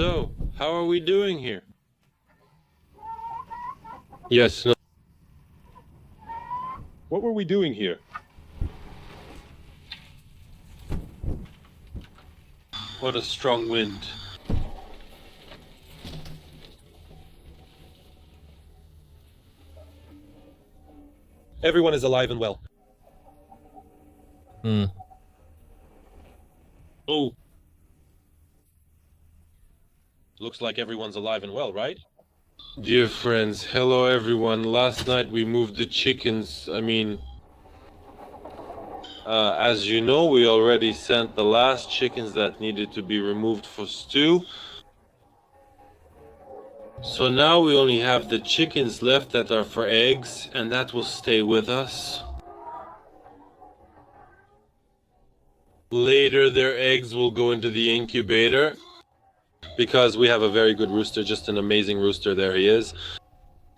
So, how are we doing here? Yes, no. What were we doing here? What a strong wind. Everyone is alive and well. Oh, Looks like everyone's alive and well, right? dear friends, hello everyone. Last night we moved the chickens. As you know, we already sent the last chickens that needed to be removed for stew. So now we only have the chickens left that are for eggs, and that will stay with us. Later, their eggs will go into the incubator. Because we have a very good rooster, just an amazing rooster, there he is.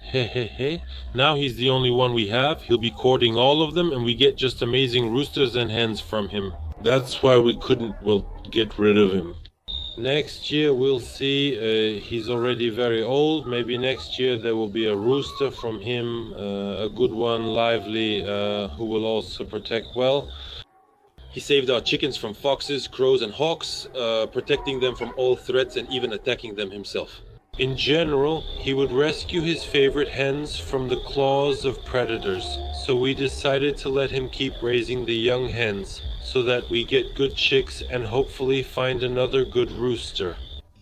Hey. Now he's the only one we have. He'll be courting all of them, and we get just amazing roosters and hens from him. That's why we couldn't, get rid of him. Next year we'll see. He's already very old. Maybe next year there will be a rooster from him, a good one, lively, who will also protect well. He saved our chickens from foxes, crows, and hawks, protecting them from all threats and even attacking them himself. In general, he would rescue his favorite hens from the claws of predators, so we decided to let him keep raising the young hens, so that we get good chicks and hopefully find another good rooster.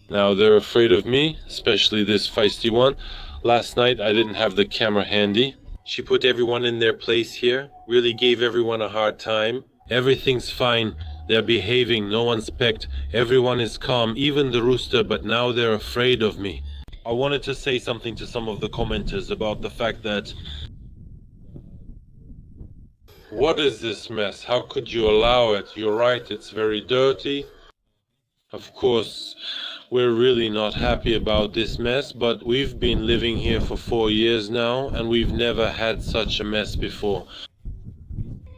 Now they're afraid of me, especially this feisty one. Last night I didn't have the camera handy. She put everyone in their place here, really gave everyone a hard time. Everything's fine. They're behaving, no one's pecked. Everyone is calm, even the rooster, but now they're afraid of me. I wanted to say something to some of the commenters about the fact that... What is this mess? How could you allow it? You're right, it's very dirty. Of course, we're really not happy about this mess, but we've been living here for 4 years now, and we've never had such a mess before.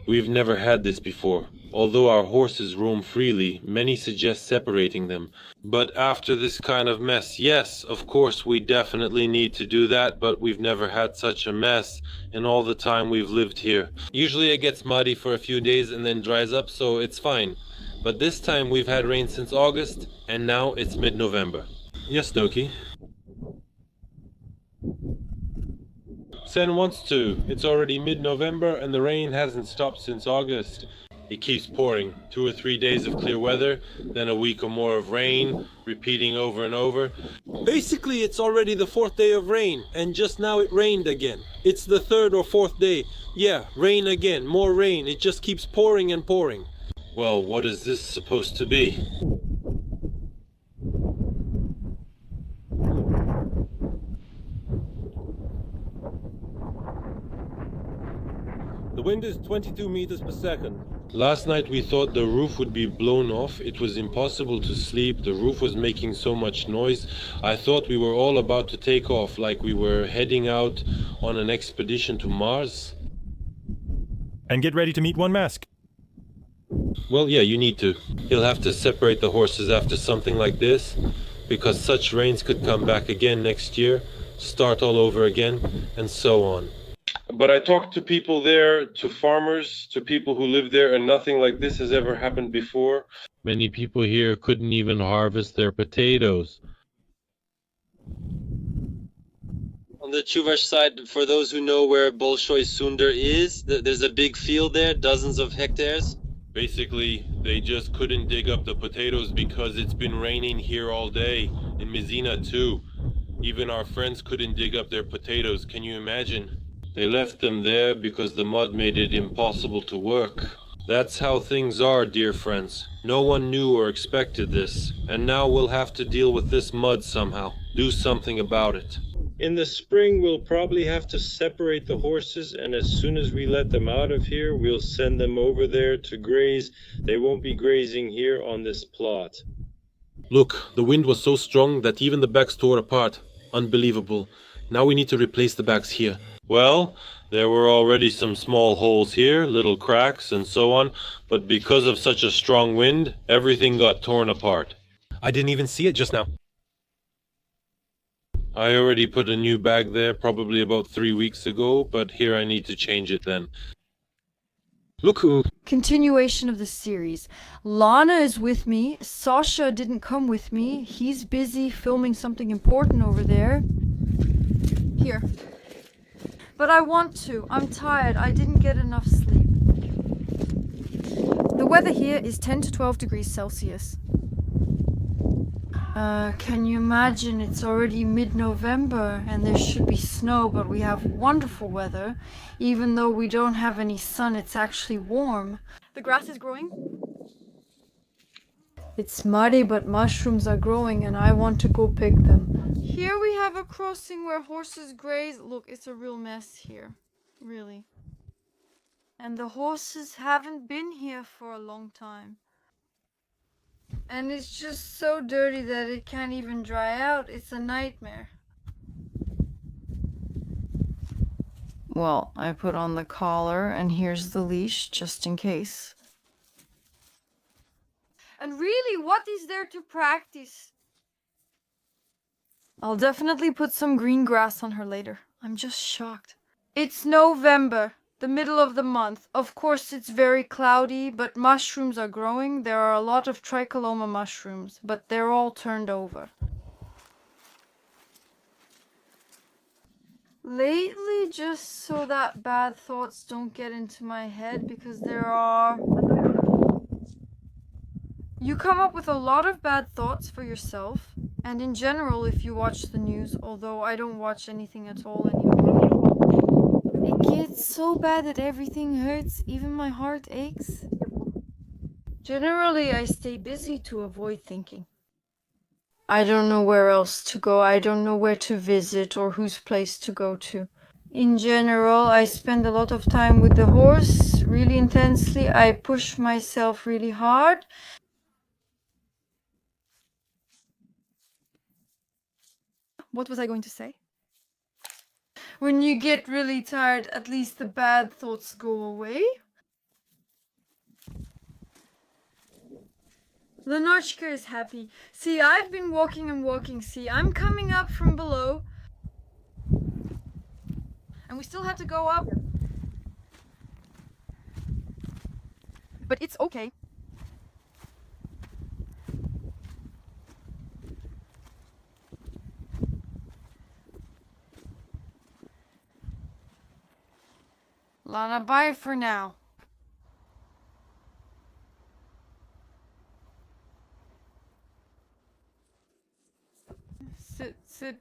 We've never had this before. Although our horses roam freely, many suggest separating them. But after this kind of mess, yes, of course, we definitely need to do that, but we've never had such a mess in all the time we've lived here. Usually it gets muddy for a few days and then dries up, so it's fine. But this time we've had rain since August, and now it's mid-November. Yes, Doki? Sen wants to. It's already mid-November and the rain hasn't stopped since August. It keeps pouring. 2 or 3 days of clear weather, then a week or more of rain, repeating over and over. Basically, it's already the 4th day of rain, and just now it rained again. It's the 3rd or 4th day. Yeah, rain again, more rain. It just keeps pouring and pouring. Well, what is this supposed to be? The wind is 22 meters per second. Last night we thought the roof would be blown off. It was impossible to sleep. The roof was making so much noise. I thought we were all about to take off, like we were heading out on an expedition to Mars. And get ready to meet one mask. Well, yeah, you need to. You'll have to separate the horses after something like this, because such rains could come back again next year, start all over again, and so on. But I talked to people there, to farmers, to people who live there, and nothing like this has ever happened before. Many people here couldn't even harvest their potatoes. On the Chuvash side, for those who know where Bolshoi Sunder is, there's a big field there, dozens of hectares. Basically, they just couldn't dig up the potatoes because it's been raining here all day. In Mizina too. Even our friends couldn't dig up their potatoes, can you imagine? They left them there because the mud made it impossible to work. That's how things are, dear friends. No one knew or expected this, and now we'll have to deal with this mud somehow. Do something about it. In the spring, we'll probably have to separate the horses, and as soon as we let them out of here, we'll send them over there to graze. They won't be grazing here on this plot. Look, the wind was so strong that even the backs tore apart. Unbelievable. Now we need to replace the backs here. Well, there were already some small holes here, little cracks and so on, but because of such a strong wind, everything got torn apart. I didn't even see it just now. I already put a new bag there probably about 3 weeks ago, but here I need to change it then. Look who... Continuation of the series. Lana is with me. Sasha didn't come with me. He's busy filming something important over there. Here. But I want to. I'm tired. I didn't get enough sleep. The weather here is 10 to 12 degrees Celsius. Can you imagine? It's already mid-November and there should be snow, but we have wonderful weather. Even though we don't have any sun, it's actually warm. The grass is growing. It's muddy, but mushrooms are growing and I want to go pick them. Here we have a crossing where horses graze. Look, it's a real mess here. Really. And the horses haven't been here for a long time. And it's just so dirty that it can't even dry out. It's a nightmare. Well, I put on the collar and here's the leash just in case. And really, what is there to practice? I'll definitely put some green grass on her later. I'm just shocked. It's November. The middle of the month. Of course, it's very cloudy, but mushrooms are growing. There are a lot of tricholoма mushrooms, but they're all turned over. Lately, just so that bad thoughts don't get into my head, because there are... You come up with a lot of bad thoughts for yourself, and in general, if you watch the news, although I don't watch anything at all anymore. It gets so bad that everything hurts, even my heart aches. Generally, I stay busy to avoid thinking. I don't know where else to go, I don't know where to visit or whose place to go to. In general, I spend a lot of time with the horse, really intensely. I push myself really hard. What was I going to say? When you get really tired, at least the bad thoughts go away. Lenochka is happy. See, I've been walking and walking. See, I'm coming up from below. And we still have to go up. But it's okay. Lana, bye for now. Sit.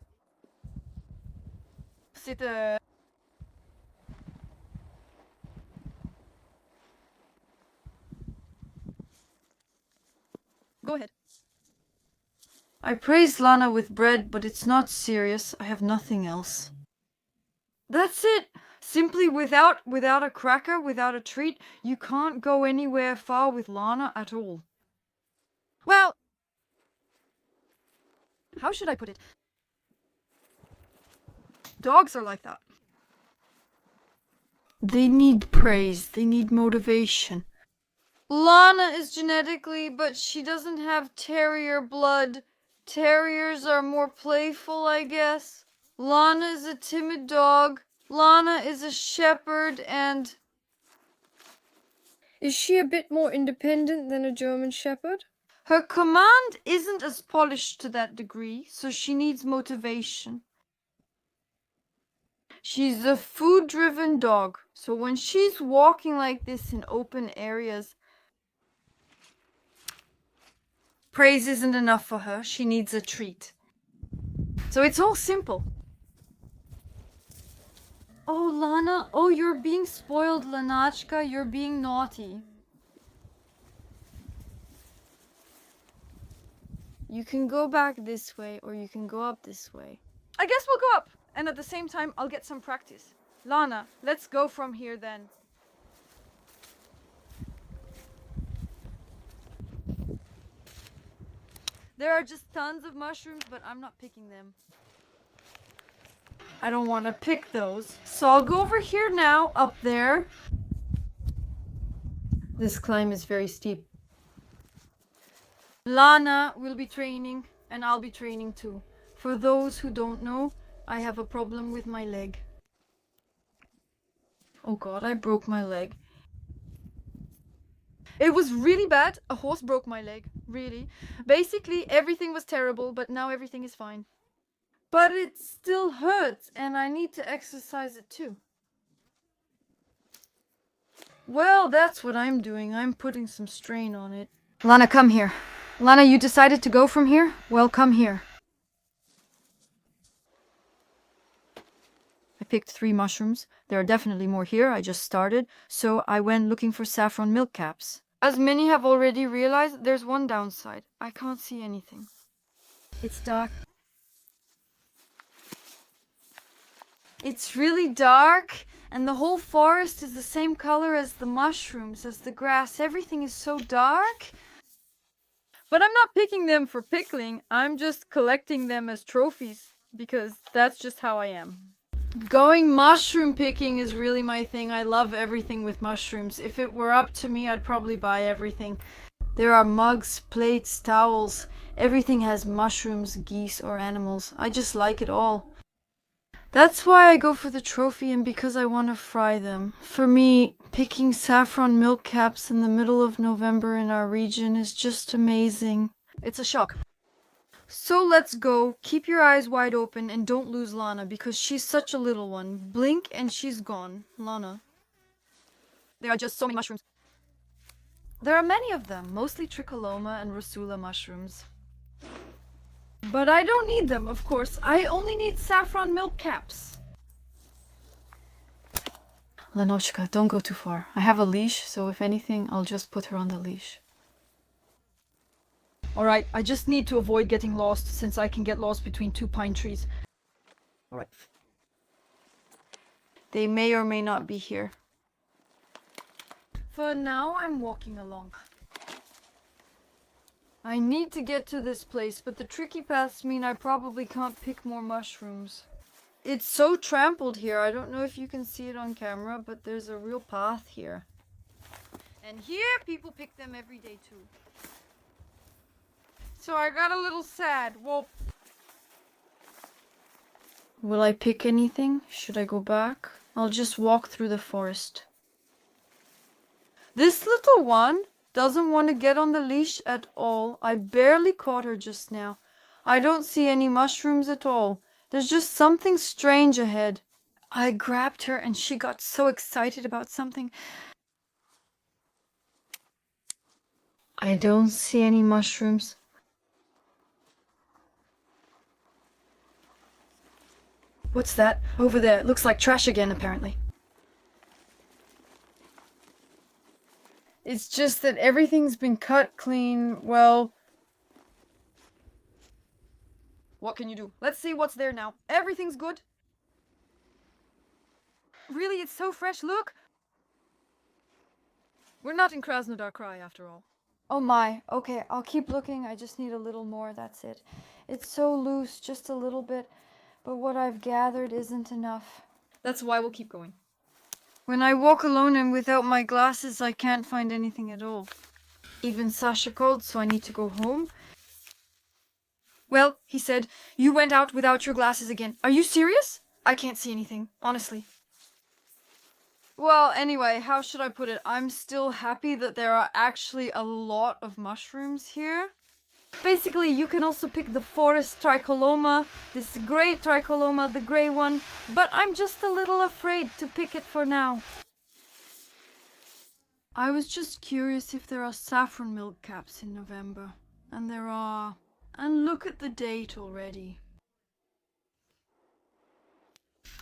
Go ahead. I praise Lana with bread, but it's not serious. I have nothing else. That's it. Simply without a cracker, without a treat, you can't go anywhere far with Lana at all. Well, how should I put it? Dogs are like that. They need praise, they need motivation. Lana is genetically, but she doesn't have terrier blood. Terriers are more playful, I guess. Lana is a timid dog. Lana is a shepherd and... Is she a bit more independent than a German shepherd? Her command isn't as polished to that degree, so she needs motivation. She's a food-driven dog, so when she's walking like this in open areas, praise isn't enough for her. She needs a treat. So it's all simple. Oh, Lana, oh, you're being spoiled, Lanachka, you're being naughty. You can go back this way, or you can go up this way. I guess we'll go up, and at the same time, I'll get some practice. Lana, let's go from here then. There are just tons of mushrooms, but I'm not picking them. I don't want to pick those. So I'll go over here now, up there. This climb is very steep. Lana will be training, and I'll be training too. For those who don't know, I have a problem with my leg. Oh god, I broke my leg. It was really bad. A horse broke my leg. Really. Basically, everything was terrible, but now everything is fine. But it still hurts, and I need to exercise it too. Well, that's what I'm doing. I'm putting some strain on it. Lana, come here. Lana, you decided to go from here? Well, come here. I picked 3 mushrooms. There are definitely more here. I just started. So I went looking for saffron milk caps. As many have already realized, there's one downside. I can't see anything. It's dark. It's really dark, and the whole forest is the same color as the mushrooms, as the grass. Everything is so dark. But I'm not picking them for pickling. I'm just collecting them as trophies, because that's just how I am. Going mushroom picking is really my thing. I love everything with mushrooms. If it were up to me, I'd probably buy everything. There are mugs, plates, towels. Everything has mushrooms, geese, or animals. I just like it all. That's why I go for the trophy, and because I want to fry them. For me, picking saffron milk caps in the middle of November in our region is just amazing. It's a shock. So let's go. Keep your eyes wide open and don't lose Lana because she's such a little one. Blink and she's gone. Lana. There are just so many mushrooms. There are many of them, mostly tricholoma and rosula mushrooms. But I don't need them, of course. I only need saffron milk caps. Lenoshka, don't go too far. I have a leash, so if anything, I'll just put her on the leash. Alright, I just need to avoid getting lost, since I can get lost between 2 pine trees. Alright. They may or may not be here. For now, I'm walking along. I need to get to this place, but the tricky paths mean I probably can't pick more mushrooms. It's so trampled here, I don't know if you can see it on camera, but there's a real path here. And here, people pick them every day too. So I got a little sad. Well, will I pick anything? Should I go back? I'll just walk through the forest. This little one doesn't want to get on the leash at all. I barely caught her just now. I don't see any mushrooms at all. There's just something strange ahead. I grabbed her and she got so excited about something. I don't see any mushrooms. What's that? Over there. It looks like trash again, apparently. It's just that everything's been cut clean. Well, what can you do? Let's see what's there now. Everything's good. Really, it's so fresh. Look. We're not in Krasnodar Krai after all. Oh my. Okay, I'll keep looking. I just need a little more. That's it. It's so loose, just a little bit. But what I've gathered isn't enough. That's why we'll keep going. When I walk alone and without my glasses, I can't find anything at all. Even Sasha called, so I need to go home. Well, he said, you went out without your glasses again. Are you serious? I can't see anything, honestly. Well, anyway, how should I put it? I'm still happy that there are actually a lot of mushrooms here. Basically, you can also pick the forest tricholoma, this great tricholoma, the gray one, but I'm just a little afraid to pick it for now. I was just curious if there are saffron milk caps in November. And there are. And look at the date already.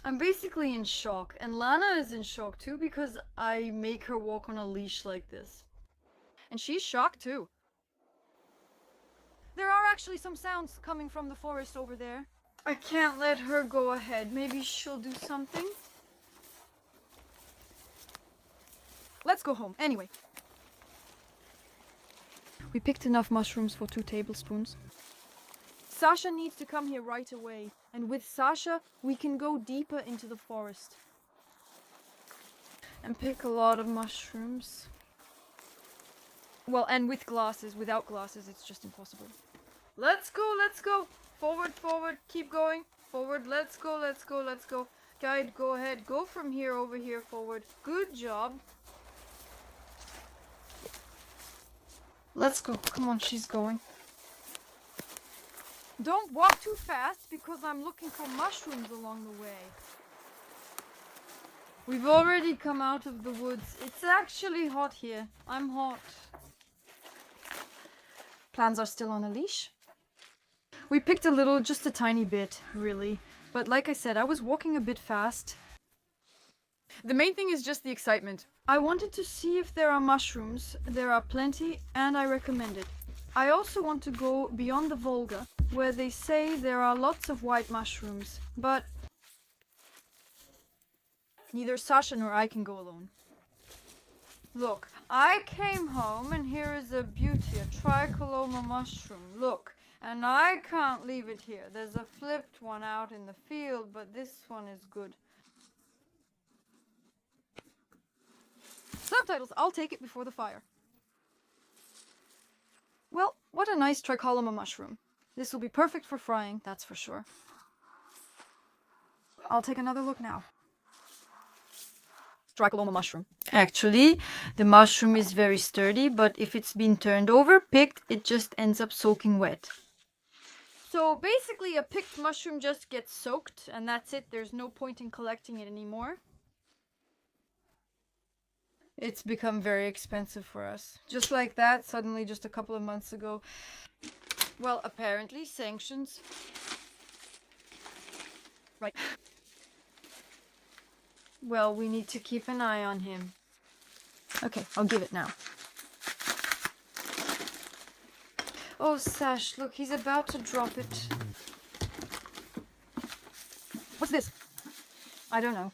I'm basically in shock, and Lana is in shock too because I make her walk on a leash like this. And she's shocked too. There are actually some sounds coming from the forest over there. I can't let her go ahead. Maybe she'll do something. Let's go home. Anyway. We picked enough mushrooms for 2 tablespoons. Sasha needs to come here right away. And with Sasha, we can go deeper into the forest. And pick a lot of mushrooms. Well, and with glasses. Without glasses, it's just impossible. Let's go, let's go. Forward, forward, keep going. Forward, let's go, let's go, let's go. Guide, go ahead. Go from here over here forward. Good job. Let's go. Come on, she's going. Don't walk too fast because I'm looking for mushrooms along the way. We've already come out of the woods. It's actually hot here. I'm hot. Plans are still on a leash. We picked a little, just a tiny bit, really. But like I said, I was walking a bit fast. The main thing is just the excitement. I wanted to see if there are mushrooms. There are plenty, and I recommend it. I also want to go beyond the Volga, where they say there are lots of white mushrooms, but neither Sasha nor I can go alone. Look, I came home and here is a beauty, a tricoloma mushroom. Look, and I can't leave it here. There's a flipped one out in the field, but this one is good. Subtitles, I'll take it before the fire. Well, what a nice tricoloma mushroom. This will be perfect for frying, that's for sure. I'll take another look now. Tricoloma mushroom. Actually, the mushroom is very sturdy, but if it's been turned over, picked, it just ends up soaking wet. So basically a picked mushroom just gets soaked and that's it. There's no point in collecting it anymore. It's become very expensive for us. Just like that, suddenly just a couple of months ago. Well, apparently sanctions. Right. Well, we need to keep an eye on him. Okay, I'll give it now. Oh, Sash, look, he's about to drop it. What's this? I don't know.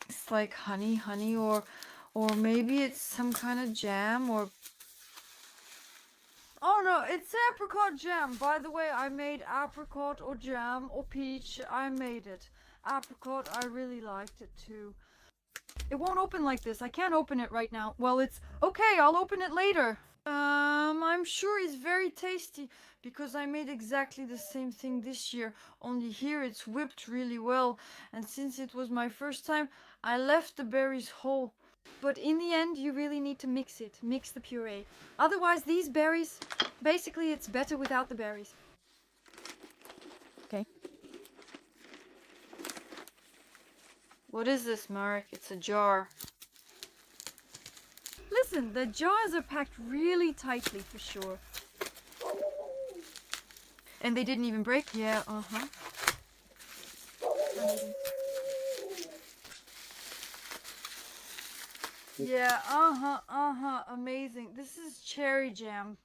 It's like honey, or maybe it's some kind of jam, or... Oh no, it's apricot jam. By the way, I made apricot or jam or peach. I made it. Apricot, I really liked it too. It won't open like this. I can't open it right now. Well, it's okay. I'll open it later. I'm sure it's very tasty because I made exactly the same thing this year. Only here it's whipped really well. And since it was my first time, I left the berries whole. But in the end, you really need to mix it. Mix the puree. Otherwise, these berries, basically it's better without the berries. Okay. What is this, Marek? It's a jar. Listen, the jars are packed really tightly for sure. And they didn't even break? Yeah, uh-huh. Yeah, amazing. This is cherry jam.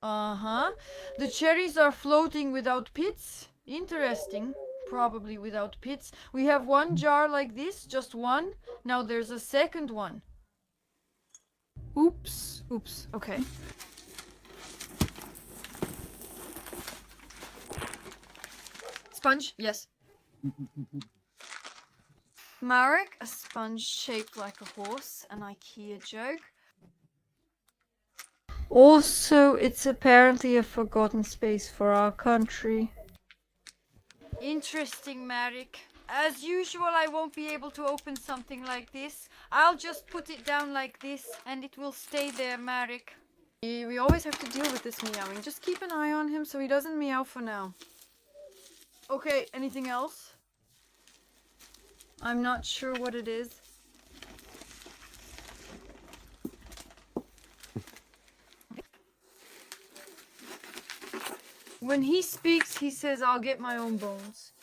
The cherries are floating without pits. Interesting. Probably without pits. We have one jar like this, just one. Now there's a second one. Oops, okay. Sponge, yes. Marek, a sponge shaped like a horse, an IKEA joke. Also, it's apparently a forgotten space for our country. Interesting, Marek. As usual, I won't be able to open something like this. I'll just put it down like this and it will stay there, Marek. We always have to deal with this meowing. Just keep an eye on him so he doesn't meow for now. Okay, anything else? I'm not sure what it is. When he speaks, he says, I'll get my own bones.